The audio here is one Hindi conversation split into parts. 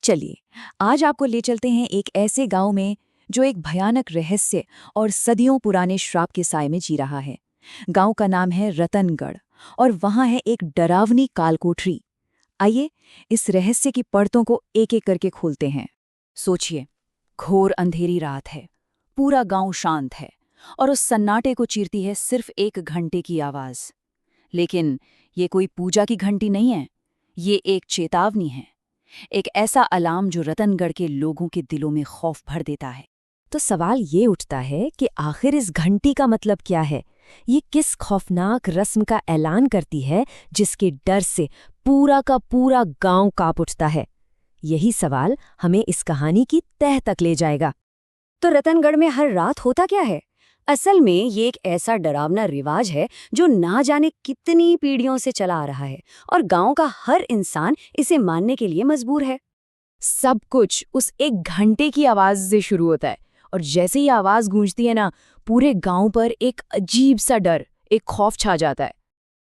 चलिए, आज आपको ले चलते हैं एक ऐसे गांव में जो एक भयानक रहस्य और सदियों पुराने श्राप के साए में जी रहा है। गांव का नाम है रतनगढ़ और वहां है एक डरावनी कालकोठरी। आइए, इस रहस्य की परतों को एक एक करके खोलते हैं। सोचिए, घोर अंधेरी रात है, पूरा गांव शांत है और उस सन्नाटे को चीरती है सिर्फ एक घंटे की आवाज। लेकिन ये कोई पूजा की घंटी नहीं है, ये एक चेतावनी है, एक ऐसा अलार्म जो रतनगढ़ के लोगों के दिलों में खौफ भर देता है। तो सवाल ये उठता है कि आखिर इस घंटी का मतलब क्या है? ये किस खौफनाक रस्म का ऐलान करती है जिसके डर से पूरा का पूरा गांव कांप उठता है? यही सवाल हमें इस कहानी की तह तक ले जाएगा। तो रतनगढ़ में हर रात होता क्या है? असल में ये एक ऐसा डरावना रिवाज है जो ना जाने कितनी पीढ़ियों से चला आ रहा है और गांव का हर इंसान इसे मानने के लिए मजबूर है। सब कुछ उस एक घंटे की आवाज से शुरू होता है और जैसे ही आवाज गूंजती है ना, पूरे गांव पर एक अजीब सा डर, एक खौफ छा जाता है।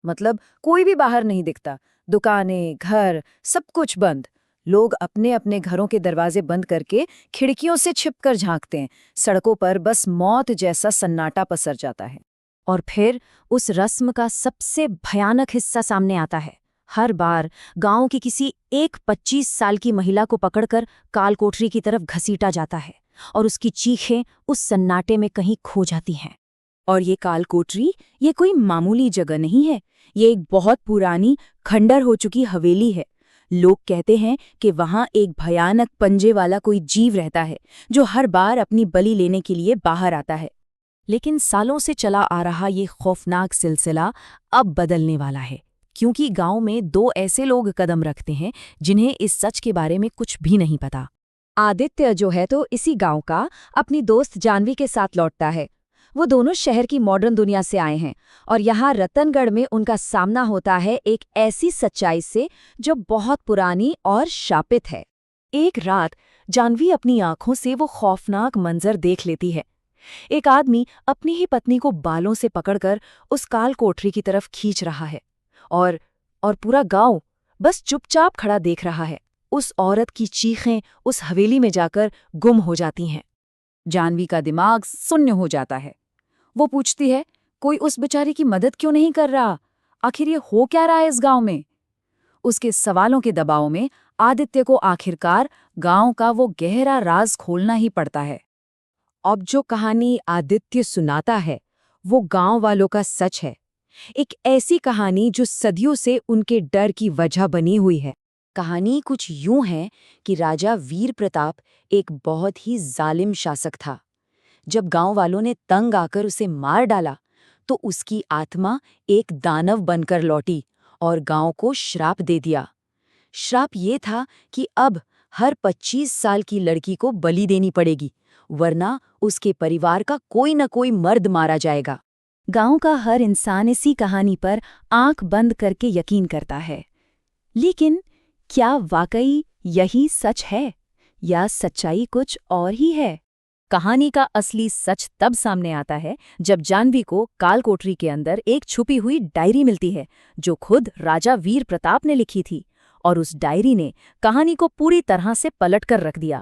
मतलब कोई भी बाहर नहीं दिखता, दुकानें, घर, सब कुछ बंद। लोग अपने अपने घरों के दरवाजे बंद करके खिड़कियों से छिपकर झांकते हैं। सड़कों पर बस मौत जैसा सन्नाटा पसर जाता है। और फिर उस रस्म का सबसे भयानक हिस्सा सामने आता है। हर बार गांव की किसी एक 25 साल की महिला को पकड़कर कालकोठरी की तरफ घसीटा जाता है और उसकी चीखें उस सन्नाटे में कहीं खो जाती हैं। और ये कालकोठरी, ये कोई मामूली जगह नहीं है, ये एक बहुत पुरानी खंडर हो चुकी हवेली है। लोग कहते हैं कि वहां एक भयानक पंजे वाला कोई जीव रहता है जो हर बार अपनी बलि लेने के लिए बाहर आता है। लेकिन सालों से चला आ रहा ये खौफनाक सिलसिला अब बदलने वाला है, क्योंकि गांव में दो ऐसे लोग कदम रखते हैं जिन्हें इस सच के बारे में कुछ भी नहीं पता। आदित्य जो है तो इसी गांव का अपनी दोस्त जानवी के साथ लौटता है। वो दोनों शहर की मॉडर्न दुनिया से आए हैं और यहाँ रतनगढ़ में उनका सामना होता है एक ऐसी सच्चाई से जो बहुत पुरानी और शापित है। एक रात जानवी अपनी आंखों से वो खौफनाक मंजर देख लेती है। एक आदमी अपनी ही पत्नी को बालों से पकड़कर उस कालकोठरी की तरफ खींच रहा है और पूरा गांव बस चुपचाप खड़ा देख रहा है। उस औरत की चीखें उस हवेली में जाकर गुम हो जाती हैं। जानवी का दिमाग शून्य हो जाता है। वो पूछती है, कोई उस बेचारी की मदद क्यों नहीं कर रहा? आखिर ये हो क्या रहा है इस गांव में? उसके सवालों के दबाव में आदित्य को आखिरकार गांव का वो गहरा राज खोलना ही पड़ता है। अब जो कहानी आदित्य सुनाता है वो गांव वालों का सच है, एक ऐसी कहानी जो सदियों से उनके डर की वजह बनी हुई है। कहानी कुछ यूं है कि राजा वीर प्रताप एक बहुत ही जालिम शासक था। जब गांव वालों ने तंग आकर उसे मार डाला तो उसकी आत्मा एक दानव बनकर लौटी और गांव को श्राप दे दिया। श्राप ये था कि अब हर 25 साल की लड़की को बलि देनी पड़ेगी, वरना उसके परिवार का कोई न कोई मर्द मारा जाएगा। गांव का हर इंसान इसी कहानी पर आंख बंद करके यकीन करता है। लेकिन क्या वाकई यही सच है या सच्चाई कुछ और ही है? कहानी का असली सच तब सामने आता है जब जानवी को कालकोठरी के अंदर एक छुपी हुई डायरी मिलती है जो खुद राजा वीर प्रताप ने लिखी थी, और उस डायरी ने कहानी को पूरी तरह से पलट कर रख दिया।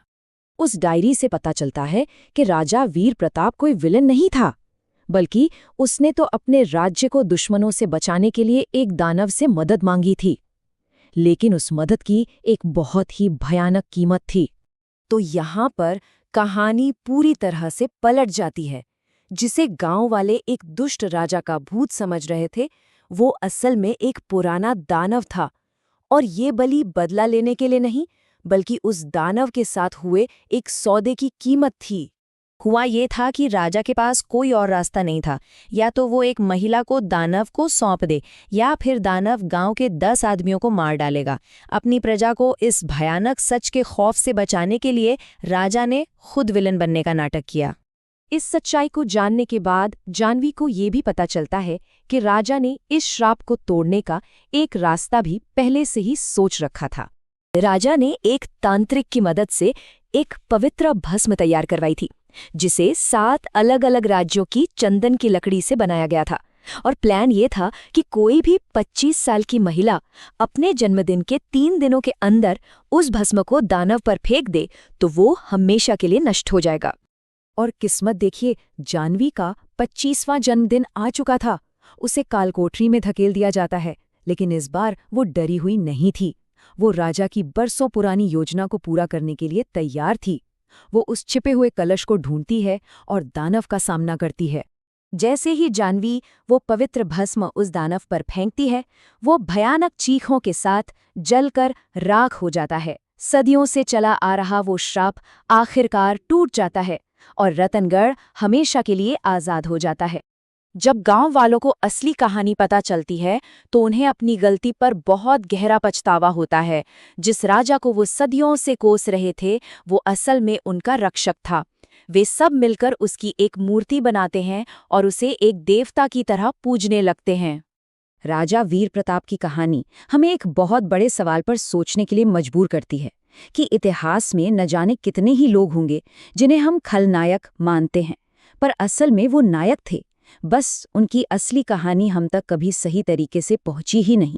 उस डायरी से पता चलता है कि राजा वीर प्रताप कोई विलन नहीं था, बल्कि उसने तो अपने राज्य को दुश्मनों से बचाने के लिए एक दानव से मदद मांगी थी। लेकिन उस मदद की एक बहुत ही भयानक कीमत थी। तो यहाँ पर कहानी पूरी तरह से पलट जाती है। जिसे गांव वाले एक दुष्ट राजा का भूत समझ रहे थे, वो असल में एक पुराना दानव था। और ये बलि बदला लेने के लिए नहीं, बल्कि उस दानव के साथ हुए एक सौदे की कीमत थी। हुआ ये था कि राजा के पास कोई और रास्ता नहीं था। या तो वो एक महिला को दानव को सौंप दे, या फिर दानव गांव के 10 आदमियों को मार डालेगा। अपनी प्रजा को इस भयानक सच के खौफ से बचाने के लिए राजा ने खुद विलन बनने का नाटक किया। इस सच्चाई को जानने के बाद जानवी को ये भी पता चलता है कि राजा ने इस श्राप को तोड़ने का एक रास्ता भी पहले से ही सोच रखा था। राजा ने एक तांत्रिक की मदद से एक पवित्र भस्म तैयार करवाई थी, जिसे 7 अलग अलग राज्यों की चंदन की लकड़ी से बनाया गया था। और प्लान ये था कि कोई भी 25 साल की महिला अपने जन्मदिन के 3 दिनों के अंदर उस भस्म को दानव पर फेंक दे तो वो हमेशा के लिए नष्ट हो जाएगा। और किस्मत देखिए, जानवी का 25वां जन्मदिन आ चुका था। उसे कालकोठरी में धकेल दिया जाता है, लेकिन इस बार वो डरी हुई नहीं थी। वो राजा की बरसों पुरानी योजना को पूरा करने के लिए तैयार थी। वो उस छिपे हुए कलश को ढूंढती है और दानव का सामना करती है। जैसे ही जानवी वो पवित्र भस्म उस दानव पर फेंकती है, वो भयानक चीखों के साथ जलकर राख हो जाता है। सदियों से चला आ रहा वो श्राप आखिरकार टूट जाता है और रतनगढ़ हमेशा के लिए आज़ाद हो जाता है। जब गांव वालों को असली कहानी पता चलती है तो उन्हें अपनी गलती पर बहुत गहरा पछतावा होता है। जिस राजा को वो सदियों से कोस रहे थे, वो असल में उनका रक्षक था। वे सब मिलकर उसकी एक मूर्ति बनाते हैं और उसे एक देवता की तरह पूजने लगते हैं। राजा वीर प्रताप की कहानी हमें एक बहुत बड़े सवाल पर सोचने के लिए मजबूर करती है कि इतिहास में न जाने कितने ही लोग होंगे जिन्हें हम खलनायक मानते हैं, पर असल में वो नायक थे। बस उनकी असली कहानी हम तक कभी सही तरीके से पहुंची ही नहीं।